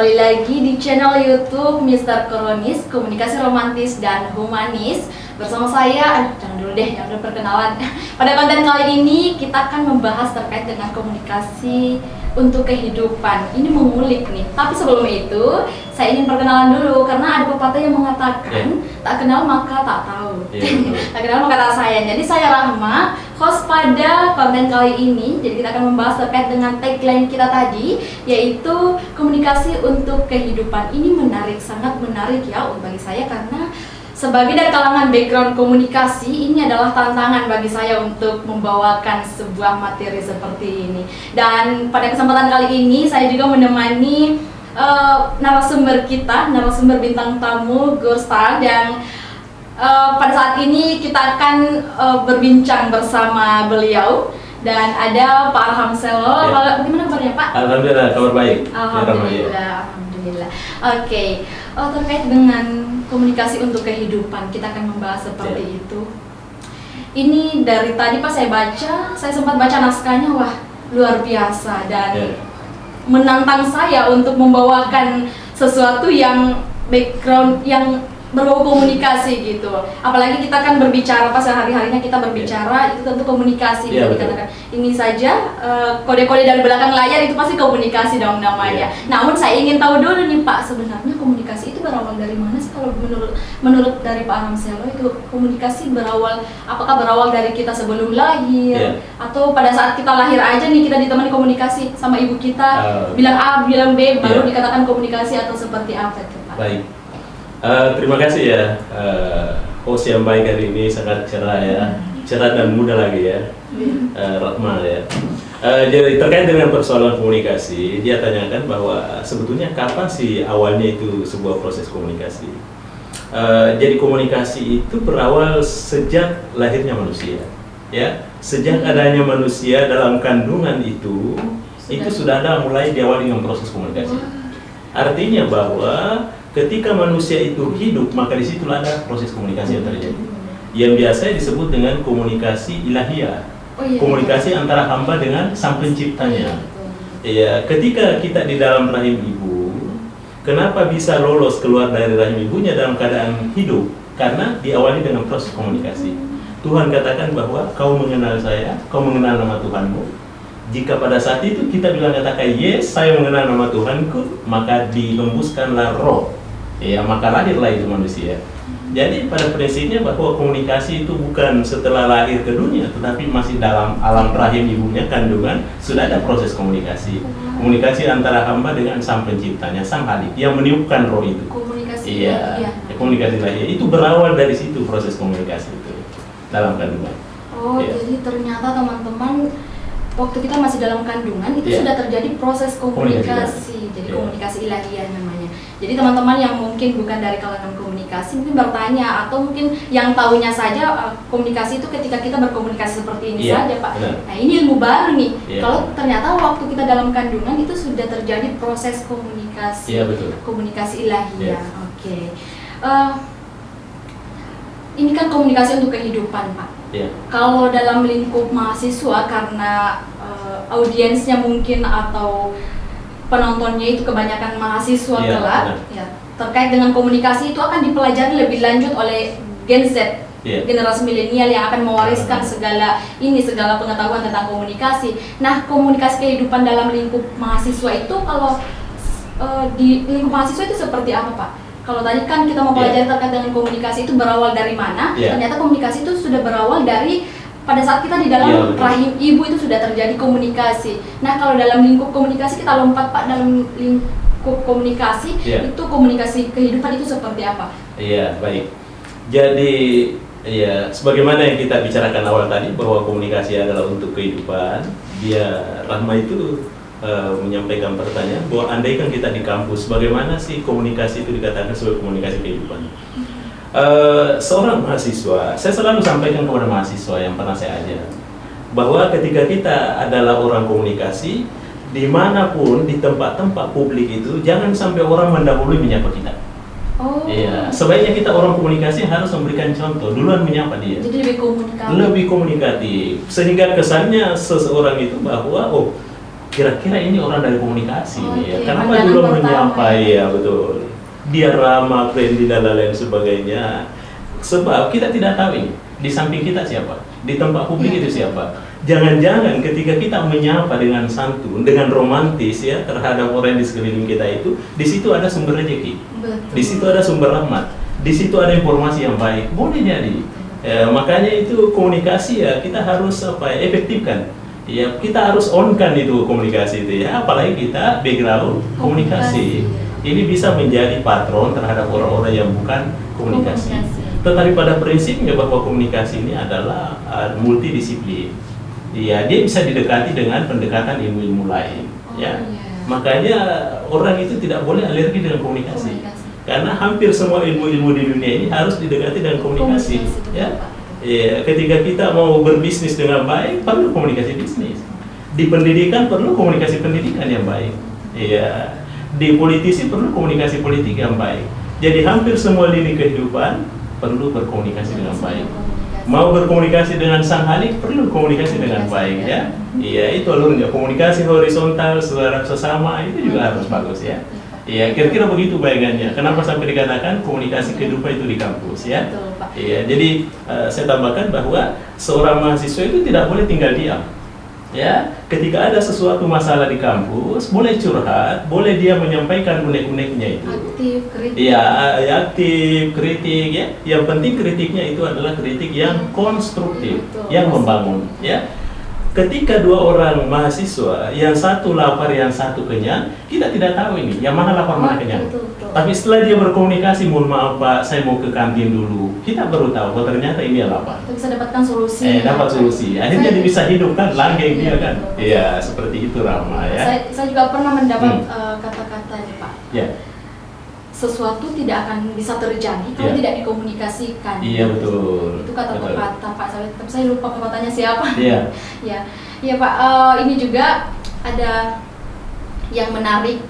kembali lagi di channel YouTube Mr. Kronis, Komunikasi Romantis dan Humanis. Bersama saya, jangan dulu deh, yang udah perkenalan. Pada konten kali ini kita akan membahas terkait dengan komunikasi untuk kehidupan. Ini mengulik nih, tapi sebelum itu saya ingin perkenalan dulu karena ada pepatah yang mengatakan tak kenal maka tak tahu. Tak kenal maka tak sayang. Jadi saya Rahma, host pada konten kali ini. Jadi kita akan membahas terkait dengan tagline kita tadi, yaitu komunikasi untuk kehidupan. Ini menarik, sangat menarik ya bagi saya karena sebagai dari kalangan background komunikasi, ini adalah tantangan bagi saya untuk membawakan sebuah materi seperti ini. Dan pada kesempatan kali ini saya juga menemani narasumber kita, narasumber bintang tamu Gurstal, yang pada saat ini kita akan berbincang bersama beliau. Dan ada Pak Arhamselo. Bagaimana kabarnya Pak? Alhamdulillah, kabar baik. Alhamdulillah. Oke. Terkait dengan komunikasi untuk kehidupan, kita akan membahas seperti itu. Ini dari tadi pas saya baca, saya sempat baca naskahnya, wah luar biasa dan menantang saya untuk membawakan sesuatu yang background yang berbau komunikasi gitu. Apalagi kita kan berbicara pas hari-harinya kita berbicara, itu tentu komunikasi. Dikatakan ini saja kode-kode dari belakang layar itu pasti komunikasi dong namanya. Namun saya ingin tahu dulu nih Pak, sebenarnya komunikasi itu berawal dari mana sih? Kalau menurut dari Pak Arhamselo itu komunikasi berawal, apakah berawal dari kita sebelum lahir atau pada saat kita lahir aja nih kita ditemani komunikasi sama ibu kita, bilang A bilang B baru dikatakan komunikasi, atau seperti apa itu Pak? Baik. Terima kasih ya, host yang baik hari ini, sangat cerah ya, cerah dan muda lagi ya, Rahma ya. Jadi terkait dengan persoalan komunikasi, dia tanyakan bahwa sebetulnya kapan sih awalnya itu sebuah proses komunikasi. Jadi komunikasi itu berawal sejak lahirnya manusia, ya, sejak adanya manusia dalam kandungan itu sudah ada mulai diawali dengan proses komunikasi. Artinya bahwa ketika manusia itu hidup, maka disitulah ada proses komunikasi yang terjadi, yang biasa disebut dengan komunikasi ilahiyah, komunikasi antara hamba dengan sang penciptanya. Ketika kita di dalam rahim ibu, kenapa bisa lolos keluar dari rahim ibunya dalam keadaan hidup? Karena diawali dengan proses komunikasi. Tuhan katakan bahwa kau mengenal saya, kau mengenal nama Tuhanmu. Jika pada saat itu kita katakan yes, saya mengenal nama Tuhanku, maka dihembuskanlah roh. Maka lahirlah itu manusia. Jadi pada prinsipnya bahwa komunikasi itu bukan setelah lahir ke dunia, tetapi masih dalam alam rahim ibunya, kandungan, sudah ada proses komunikasi. Komunikasi antara hamba dengan sang penciptanya, sang Halik, yang meniupkan roh itu. Komunikasi komunikasi lahir itu berawal dari situ, proses komunikasi itu dalam kandungan. Jadi ternyata teman-teman, waktu kita masih dalam kandungan itu sudah terjadi proses komunikasi. Jadi komunikasi ilahiyah namanya. Jadi teman-teman yang mungkin bukan dari kalangan komunikasi mungkin bertanya, atau mungkin yang tahunya saja komunikasi itu ketika kita berkomunikasi seperti ini saja Pak. Nah ini ilmu baru nih. Kalau ternyata waktu kita dalam kandungan itu sudah terjadi proses komunikasi. Komunikasi ilahiyah. Ini kan komunikasi untuk kehidupan Pak. Kalau dalam lingkup mahasiswa, karena audiensnya mungkin atau penontonnya itu kebanyakan mahasiswa kelak, terkait dengan komunikasi itu akan dipelajari lebih lanjut oleh Gen Z, generasi milenial yang akan mewariskan segala pengetahuan tentang komunikasi. Nah, komunikasi kehidupan dalam lingkup mahasiswa itu, kalau di lingkup mahasiswa itu seperti apa Pak? Kalau tadi kan kita mau pelajari terkait dengan komunikasi itu berawal dari mana, ternyata komunikasi itu sudah berawal dari pada saat kita di dalam rahim ibu itu sudah terjadi komunikasi. Nah, kalau dalam lingkup komunikasi kita lompat Pak, dalam lingkup komunikasi itu komunikasi kehidupan itu seperti apa? Baik. Jadi sebagaimana yang kita bicarakan awal tadi, bahwa komunikasi adalah untuk kehidupan. Rahma itu menyampaikan pertanyaan bahwa andaikan kita di kampus, bagaimana sih komunikasi itu dikatakan sebagai komunikasi kehidupan? Seorang mahasiswa, saya selalu sampaikan kepada mahasiswa yang pernah saya ajar, bahwa ketika kita adalah orang komunikasi, dimanapun di tempat-tempat publik itu, jangan sampai orang mendahului menyapa kita. Sebaiknya kita orang komunikasi harus memberikan contoh, duluan menyapa dia. Jadi lebih komunikatif. Lebih komunikatif, sehingga kesannya seseorang itu bahwa kira-kira ini orang dari komunikasi nih ya. Oke, Kenapa pandangan dulu pertama menyapa ya. ya, betul. Dia ramah, friendly dan lain sebagainya. Sebab kita tidak tahu ini di samping kita siapa, di tempat publik Ya. itu siapa. Jangan-jangan ketika kita menyapa dengan santun, dengan romantis ya terhadap orang di sekeliling kita itu, di situ ada sumber rezeki, Betul. di situ ada sumber rahmat, di situ ada informasi yang baik. Boleh jadi. Makanya itu komunikasi ya kita harus efektifkan. Ya kita harus on-kan itu komunikasi itu ya, apalagi kita background komunikasi. Ini bisa menjadi patron terhadap orang-orang yang bukan komunikasi. Tetapi pada prinsipnya bahwa komunikasi ini adalah multidisiplin. Ya, dia bisa didekati dengan pendekatan ilmu-ilmu lain. Ya, makanya orang itu tidak boleh alergi dengan komunikasi. Karena hampir semua ilmu-ilmu di dunia ini harus didekati dengan komunikasi. Ya, ketika kita mau berbisnis dengan baik, perlu komunikasi bisnis. Di pendidikan perlu komunikasi pendidikan yang baik. Ya, di politisi perlu komunikasi politik yang baik. Jadi hampir semua lini kehidupan perlu berkomunikasi dengan baik. Mau berkomunikasi dengan sang halik perlu komunikasi dengan baik ya. Iya, itu alurnya komunikasi horizontal secara sesama itu juga harus bagus ya. Iya, kira-kira begitu bayangannya. Kenapa sampai dikatakan komunikasi kehidupan itu di kampus ya? Iya, jadi saya tambahkan bahwa seorang mahasiswa itu tidak boleh tinggal diam. Ya, ketika ada sesuatu masalah di kampus, boleh curhat, boleh dia menyampaikan unek-uneknya itu. Aktif, kritik. Iya, aktif, kritik ya. Yang penting kritiknya itu adalah kritik yang konstruktif, Betul. yang membangun ya. Ketika dua orang mahasiswa, yang satu lapar, yang satu kenyang, kita tidak tahu ini, yang mana lapar, mana kenyang. Betul. Tapi setelah dia berkomunikasi, mohon maaf Pak, saya mau ke kantin dulu. Kita baru tahu bahwa ternyata ini lapar. Kita bisa dapatkan solusi. Dapat solusi. Akhirnya dia bisa hidup kan, langgeng dia kan. Iya, seperti itu Rama ya. Saya juga pernah mendapat kata-kata nih Pak. Ya. Sesuatu tidak akan bisa terjadi kalau Ya. tidak dikomunikasikan. Iya betul. Itu kata Betul. pepatah Pak. Saya lupa pepatahnya siapa. Iya. Ya Pak. Ini juga ada yang menarik.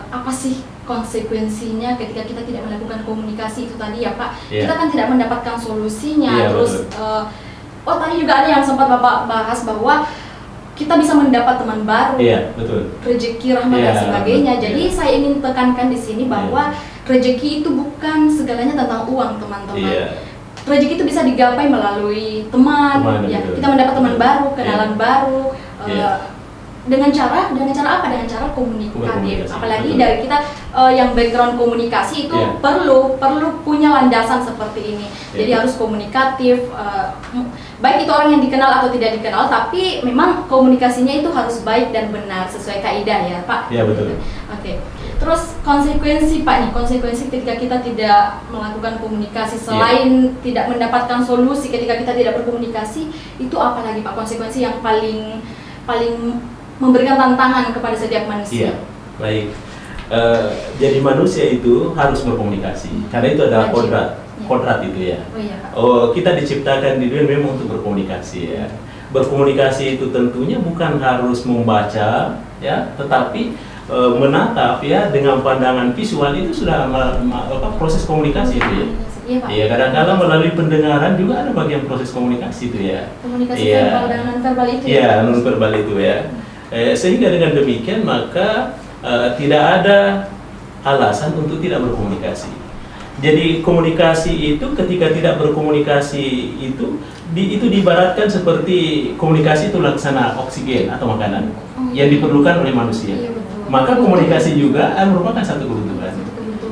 Apa sih konsekuensinya ketika kita tidak melakukan komunikasi itu tadi ya Pak? Iya. Kita kan tidak mendapatkan solusinya. Iya, Terus betul. tadi juga ada yang sempat Bapak bahas bahwa kita bisa mendapat teman baru, Iya, betul. rezeki, rahmat Iya, dan sebagainya. betul. Jadi Iya. saya ingin tekankan di sini bahwa rezeki itu bukan segalanya tentang uang, teman-teman. Iya. Rezeki itu bisa digapai melalui teman, ya. Betul. Kita mendapat teman baru, kenalan Iya. baru. Iya. Dengan cara apa? Dengan cara komunikatif. Komunikasi, Apalagi betul. dari kita yang background komunikasi itu Iya. perlu punya landasan seperti ini. Jadi Iya. harus komunikatif. Baik itu orang yang dikenal atau tidak dikenal, tapi memang komunikasinya itu harus baik dan benar sesuai kaidah ya Pak. Iya, betul. Oke. Terus konsekuensi Pak nih, konsekuensi ketika kita tidak melakukan komunikasi selain tidak mendapatkan solusi ketika kita tidak berkomunikasi, itu apa lagi Pak konsekuensi yang paling memberikan tantangan kepada setiap manusia? Iya, baik. Jadi manusia itu harus berkomunikasi karena itu adalah Wajib. kodrat itu ya. Oh iya Pak. Kita diciptakan di dunia memang untuk berkomunikasi ya. Berkomunikasi itu tentunya bukan harus membaca ya, tetapi menatap ya dengan pandangan visual itu sudah proses komunikasi itu ya. Iya Pak. Iya, kadang-kadang melalui pendengaran juga ada bagian proses komunikasi itu ya. Komunikasi Iya. verbal dan non verbal itu Iya, non verbal itu ya. Sehingga dengan demikian maka tidak ada alasan untuk tidak berkomunikasi. Jadi komunikasi itu ketika tidak berkomunikasi itu diibaratkan seperti komunikasi itu laksana oksigen atau makanan yang diperlukan oleh manusia. Iya, betul. Maka komunikasi juga merupakan satu kebutuhan.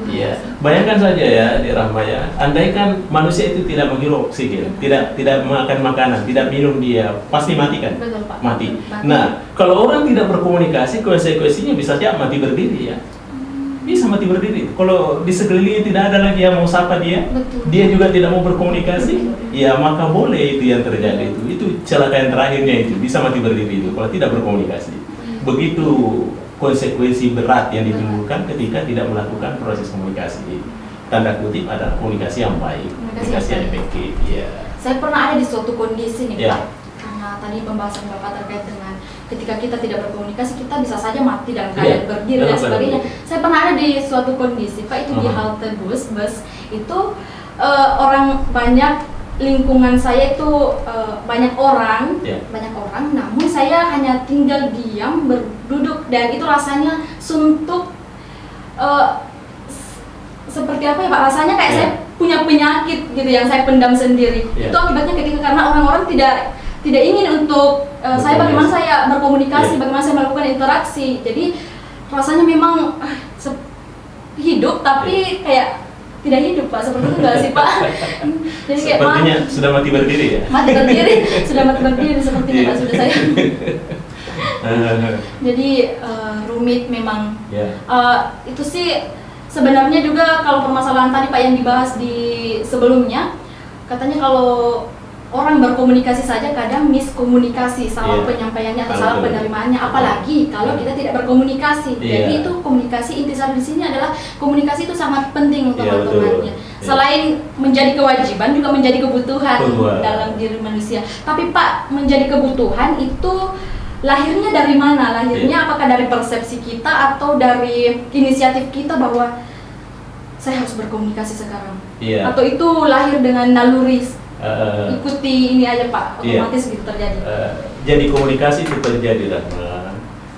Iya, bayangkan saja ya di Rahma ya, andaikan manusia itu tidak menghirup oksigen, tidak makan makanan, tidak minum, dia pasti mati kan? Betul, Pak. Mati. Mati. Nah, kalau orang tidak berkomunikasi, konsekuensinya bisa saja mati berdiri ya. Bisa mati berdiri. Kalau di sekelilingnya tidak ada lagi yang mau sapa dia, Betul. dia juga tidak mau berkomunikasi, ya maka boleh itu yang terjadi itu. Itu celaka yang terakhirnya itu, bisa mati berdiri itu kalau tidak berkomunikasi. Begitu konsekuensi berat yang ditimbulkan ketika tidak melakukan proses komunikasi. Tanda kutip adalah komunikasi yang baik, komunikasi yang efektif. Ya. Saya pernah ada di suatu kondisi nih Ya. Pak, karena tadi pembahasan Bapak terkait dengan ketika kita tidak berkomunikasi kita bisa saja mati dalam keadaan Ya, berdiri dalam dan sebagainya. keadaan Saya pernah ada di suatu kondisi Pak, itu di halte bus itu orang banyak lingkungan saya itu banyak orang, Ya. namun saya hanya tinggal diam, berduduk, dan itu rasanya suntuk. Seperti apa ya Pak? Rasanya kayak Ya. saya punya penyakit gitu yang saya pendam sendiri. Ya. Itu akibatnya ketika karena orang-orang tidak ingin untuk saya bagaimana saya berkomunikasi, Ya. bagaimana saya melakukan interaksi. Jadi rasanya memang hidup tapi kayak tidak hidup Pak, seperti itu nggak sih Pak? Jadi kayak Sepertinya sudah mati berdiri ya. mati berdiri, sudah mati berdiri sepertinya Pak, sudah saya. Jadi rumit memang. Ya. Itu sih sebenarnya juga kalau permasalahan tadi Pak yang dibahas di sebelumnya, katanya kalau orang berkomunikasi saja kadang miskomunikasi, salah Iya. penyampaiannya atau Betul. salah penerimaannya, apalagi kalau kita tidak berkomunikasi. Iya. Jadi itu komunikasi, intisari di sini adalah komunikasi itu sangat penting untuk Iya, teman-temannya. betul. Selain menjadi kewajiban juga menjadi kebutuhan Kebutuhan. dalam diri manusia. Tapi Pak, menjadi kebutuhan itu lahirnya dari mana? Lahirnya Iya. apakah dari persepsi kita atau dari inisiatif kita bahwa saya harus berkomunikasi sekarang? Iya. Atau itu lahir dengan naluri, ikuti ini aja Pak, Iya. otomatis gitu terjadi. Jadi komunikasi itu terjadi Rahma.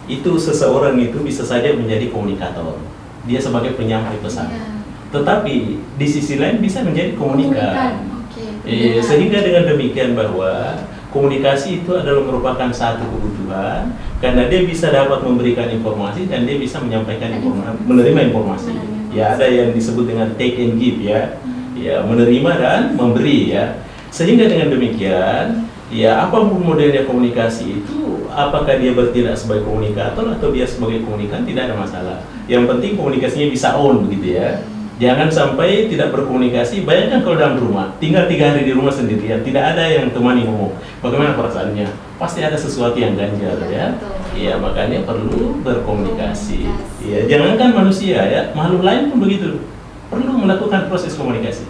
Itu seseorang itu bisa saja menjadi komunikator. Dia sebagai penyampai pesan. Iya. Tetapi di sisi lain bisa menjadi komunikan. Oke. Sehingga dengan demikian bahwa komunikasi itu adalah merupakan satu kebutuhan karena dia bisa dapat memberikan informasi dan dia bisa menyampaikan informasi, menerima informasi. Ya, ada yang disebut dengan take and give ya. Ya, menerima dan memberi ya. Sehingga dengan demikian, ya apapun modelnya komunikasi itu, apakah dia bertindak sebagai komunikator atau dia sebagai komunikan, tidak ada masalah. Yang penting komunikasinya bisa on begitu ya. Jangan sampai tidak berkomunikasi. Bayangkan kalau dalam rumah, tinggal 3 hari di rumah sendirian, tidak ada yang temani ngomong. Bagaimana perasaannya? Pasti ada sesuatu yang ganjal ya. Iya, makanya perlu berkomunikasi. Iya, jangankan manusia ya, makhluk lain pun begitu. Perlu melakukan proses komunikasi.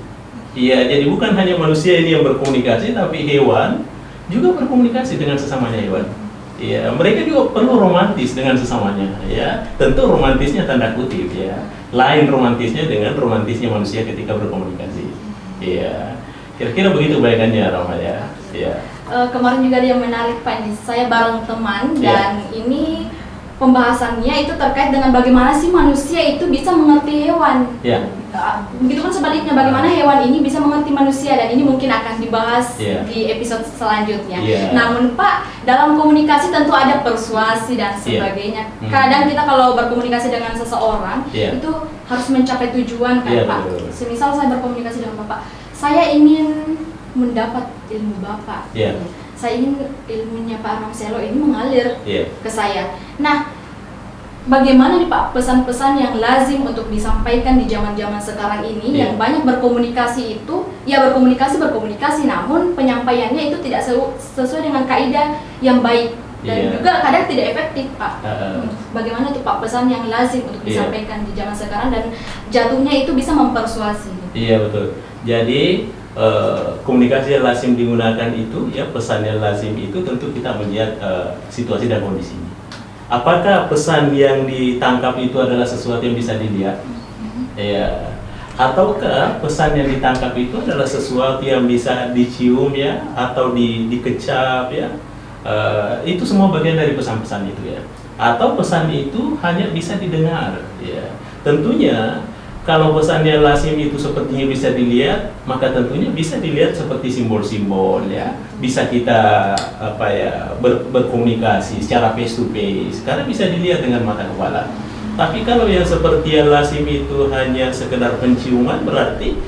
Iya, jadi bukan hanya manusia ini yang berkomunikasi, tapi hewan juga berkomunikasi dengan sesamanya hewan. Iya, mereka juga perlu romantis dengan sesamanya. Ya, tentu romantisnya tanda kutip ya. Lain romantisnya dengan romantisnya manusia ketika berkomunikasi. Iya, kira-kira begitu bayangannya Rama ya. Iya. Kemarin juga ada yang menarik Pak ini. Saya bareng teman dan ini pembahasannya itu terkait dengan bagaimana sih manusia itu bisa mengerti hewan. Ya. Begitu kan sebaliknya, bagaimana hewan ini bisa mengerti manusia, dan ini mungkin akan dibahas Yeah. di episode selanjutnya. Yeah. Namun Pak, dalam komunikasi tentu ada persuasi dan sebagainya. Kadang kita kalau berkomunikasi dengan seseorang Yeah. itu harus mencapai tujuan kan Yeah, Pak. betul. Semisal saya berkomunikasi dengan Bapak, saya ingin mendapat ilmu Bapak. Yeah. Saya ingin ilmunya Pak Ramselo ini mengalir Yeah. ke saya. Nah, bagaimana nih Pak pesan-pesan yang lazim untuk disampaikan di zaman-zaman sekarang ini Iya. yang banyak berkomunikasi itu, ya berkomunikasi namun penyampaiannya itu tidak sesuai dengan kaidah yang baik dan Iya. juga kadang tidak efektif Pak. Uh-uh. Bagaimana tuh Pak pesan yang lazim untuk Iya. disampaikan di zaman sekarang dan jatuhnya itu bisa mempersuasi? Iya betul. Jadi komunikasi yang lazim digunakan itu, ya pesan yang lazim itu tentu kita melihat situasi dan kondisinya. Apakah pesan yang ditangkap itu adalah sesuatu yang bisa dilihat? Ya. Ataukah pesan yang ditangkap itu adalah sesuatu yang bisa dicium ya, atau dikecap ya? Itu semua bagian dari pesan-pesan itu ya. Atau pesan itu hanya bisa didengar ya. Tentunya kalau pesan yang lazim itu sepertinya bisa dilihat, maka tentunya bisa dilihat seperti simbol-simbol ya. Bisa kita berkomunikasi secara face to face, karena bisa dilihat dengan mata kepala. Tapi kalau yang seperti yang lazim itu hanya sekedar penciuman, berarti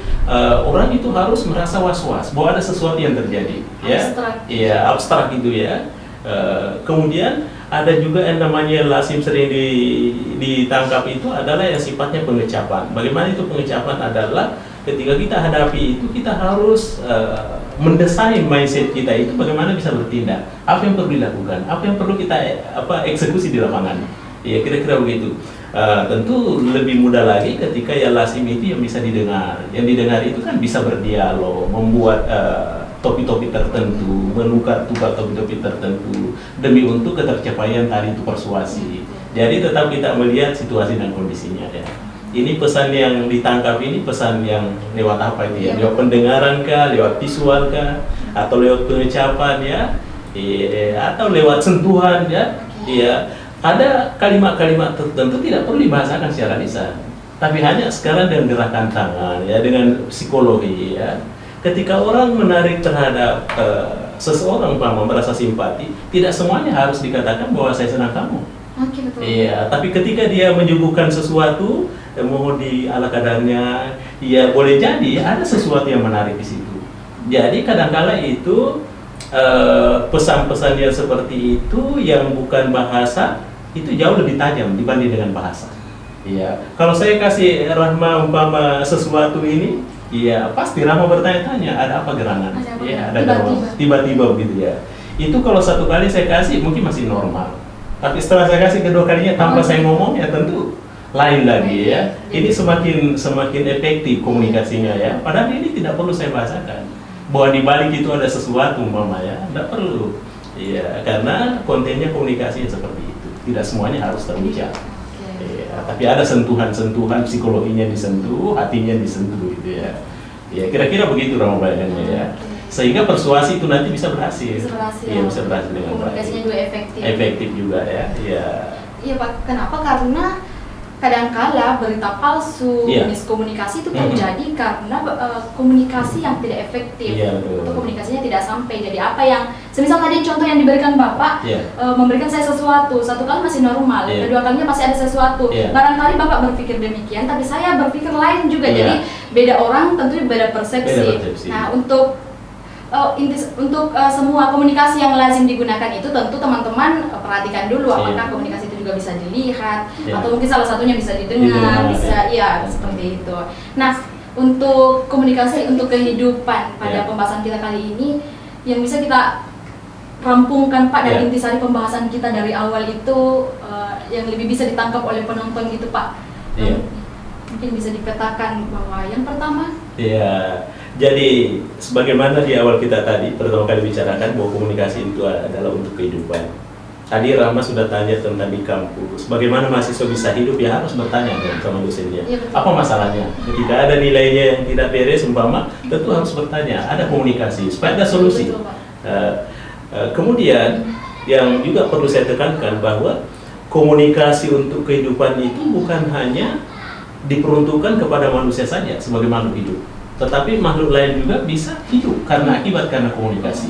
orang itu harus merasa was-was bahwa ada sesuatu yang terjadi ya. Abstrak. Iya, abstrak gitu ya. Kemudian ada juga yang namanya lazim sering ditangkap itu adalah yang sifatnya pengecapan. Bagaimana itu pengecapan adalah ketika kita hadapi itu kita harus mendesain mindset kita itu bagaimana bisa bertindak, apa yang perlu dilakukan, apa yang perlu kita eksekusi di lapangan. Ya kira-kira begitu. Tentu lebih mudah lagi ketika yang lazim itu yang bisa didengar. Yang didengar itu kan bisa berdialog, membuat topik-topik tertentu, menukar-tukar topik-topik tertentu demi untuk ketercapaian tadi itu persuasi. Jadi tetap kita melihat situasi dan kondisinya ya. Ini pesan yang ditangkap ini pesan yang lewat apa itu ya? Iya. Lewat pendengaran kah, lewat visual kah, atau lewat pengucapan ya, atau lewat sentuhan ya, iya. Ada kalimat-kalimat tertentu tidak perlu dibahasakan secara lisan, tapi hanya sekarang dengan gerakan tangan ya, dengan psikologi ya. Ketika orang menarik terhadap seseorang, merasa simpati, tidak semuanya harus dikatakan bahwa saya senang kamu. Oke, betul. Iya, tapi ketika dia menyuguhkan sesuatu, mohon di ala kadarnya, ya boleh jadi ada sesuatu yang menarik di situ. Jadi kadang-kala itu pesan-pesan yang seperti itu yang bukan bahasa itu jauh lebih tajam dibanding dengan bahasa. Iya, kalau saya kasih Rahma umpama sesuatu ini, iya pasti Rahma bertanya-tanya ada apa gerangan? Iya, ada gerangan. Tiba-tiba begitu ya. Itu kalau satu kali saya kasih mungkin masih normal. Tapi setelah saya kasih kedua kalinya tanpa saya ngomong ya tentu lain lagi ya. Ini semakin efektif komunikasinya ya. Padahal ini tidak perlu saya bahasakan. Bahwa di balik itu ada sesuatu umpama ya, tidak perlu. Iya, karena kontennya komunikasi seperti itu. Tidak semuanya harus terucap. Ya, tapi ada sentuhan-sentuhan psikologinya disentuh, hatinya disentuh gitu ya. Ya kira-kira begitu Rama bayangannya ya. Sehingga persuasi itu nanti bisa berhasil. Iya, bisa berhasil dengan baik. Komunikasinya juga efektif. Efektif juga ya. Iya. Iya Pak, kenapa? Karena kadangkala berita palsu, miskomunikasi itu terjadi karena komunikasi yang tidak efektif, atau komunikasinya tidak sampai. Jadi apa yang, semisal tadi contoh yang diberikan Bapak, memberikan saya sesuatu, satu kali masih normal, kedua kalinya masih ada sesuatu. Barangkali Bapak berpikir demikian, tapi saya berpikir lain juga. Jadi beda orang tentunya beda persepsi. Nah untuk semua komunikasi yang lazim digunakan itu tentu teman-teman perhatikan dulu apakah komunikasi itu juga bisa dilihat atau mungkin salah satunya bisa didengar, bisa seperti itu. Nah, untuk komunikasi untuk kehidupan pada pembahasan kita kali ini yang bisa kita rampungkan Pak dari intisari pembahasan kita dari awal itu yang lebih bisa ditangkap oleh penonton gitu Pak. Mungkin bisa dipetakan bahwa yang pertama jadi sebagaimana di awal kita tadi pertama kali bicarakan bahwa komunikasi itu adalah untuk kehidupan. Tadi Rahma sudah tanya tentang di kampus, bagaimana mahasiswa bisa hidup, ya harus bertanya dong sama dosennya. Apa masalahnya? Ketika ada nilainya yang tidak beres umpama, tentu harus bertanya, ada komunikasi supaya ada solusi. Kemudian yang juga perlu saya tekankan bahwa komunikasi untuk kehidupan itu bukan hanya diperuntukkan kepada manusia saja sebagai makhluk hidup, tetapi makhluk lain juga bisa hidup karena komunikasi.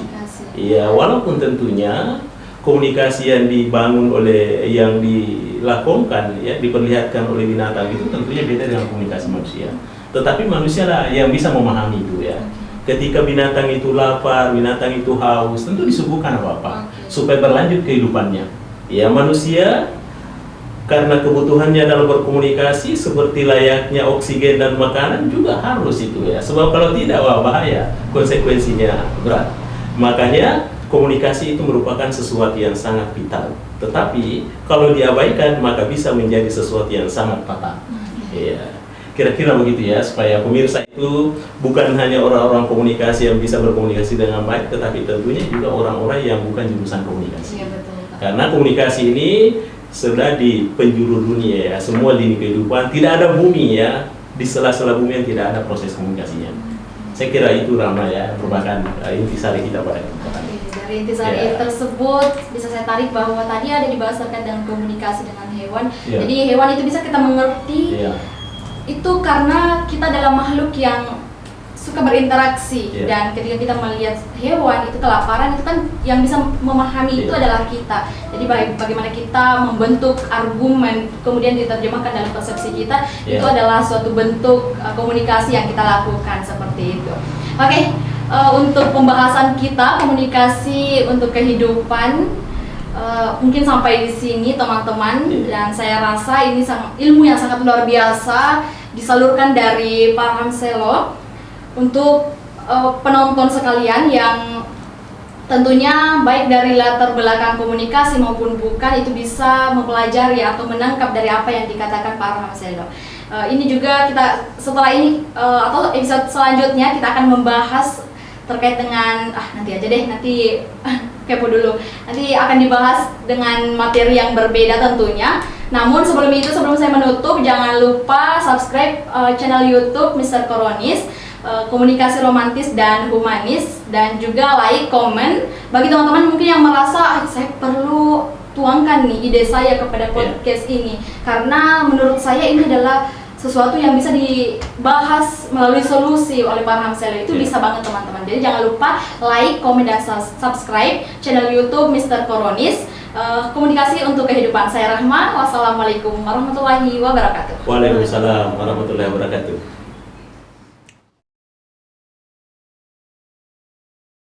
Iya, walaupun tentunya komunikasi yang dibangun oleh yang dilakukan diperlihatkan oleh binatang itu tentunya beda dengan komunikasi manusia. Tetapi manusia lah yang bisa memahami itu ya. Ketika binatang itu lapar, binatang itu haus, tentu disuguhkan apa-apa supaya berlanjut kehidupannya. Ya, manusia karena kebutuhannya dalam berkomunikasi seperti layaknya oksigen dan makanan juga harus itu ya. Sebab kalau tidak, wah bahaya, konsekuensinya berat. Makanya komunikasi itu merupakan sesuatu yang sangat vital. Tetapi kalau diabaikan maka bisa menjadi sesuatu yang sangat fatal. Ya. Kira-kira begitu ya, supaya pemirsa itu bukan hanya orang-orang komunikasi yang bisa berkomunikasi dengan baik, tetapi tentunya juga orang-orang yang bukan jurusan komunikasi. Karena komunikasi ini sudah di penjuru dunia ya, semua lini kehidupan, tidak ada bumi ya, di sela-sela bumi yang tidak ada proses komunikasinya. Saya kira itu Rama ya, merupakan intisari kita pada kesempatan ini. Dari intisari tersebut bisa saya tarik bahwa tadi ada dibahas terkait dengan komunikasi dengan hewan. Jadi hewan itu bisa kita mengerti itu karena kita adalah makhluk yang suka berinteraksi dan ketika kita melihat hewan itu kelaparan, itu kan yang bisa memahami itu adalah kita. Jadi bagaimana kita membentuk argumen kemudian diterjemahkan dalam persepsi kita, itu adalah suatu bentuk komunikasi yang kita lakukan seperti itu. Oke, untuk pembahasan kita komunikasi untuk kehidupan mungkin sampai di sini teman-teman, dan saya rasa ini ilmu yang sangat luar biasa disalurkan dari Pak Ramselo untuk penonton sekalian yang tentunya baik dari latar belakang komunikasi maupun bukan itu bisa mempelajari atau menangkap dari apa yang dikatakan Pak Ramselo. Ini juga kita setelah ini atau episode selanjutnya kita akan membahas terkait dengan nanti kepo dulu. Nanti akan dibahas dengan materi yang berbeda tentunya. Namun sebelum saya menutup, jangan lupa subscribe channel YouTube Mr. Koronis, Komunikasi Romantis dan Humanis, dan juga like, komen. Bagi teman-teman mungkin yang merasa saya perlu tuangkan nih ide saya kepada podcast ini, karena menurut saya ini adalah sesuatu yang bisa dibahas melalui solusi oleh Pak Hamsel, itu bisa banget teman-teman. Jadi jangan lupa like, komen, dan subscribe channel YouTube Mr. Koronis, Komunikasi untuk Kehidupan. Saya Rahma. Wassalamualaikum warahmatullahi wabarakatuh. Waalaikumsalam warahmatullahi wabarakatuh.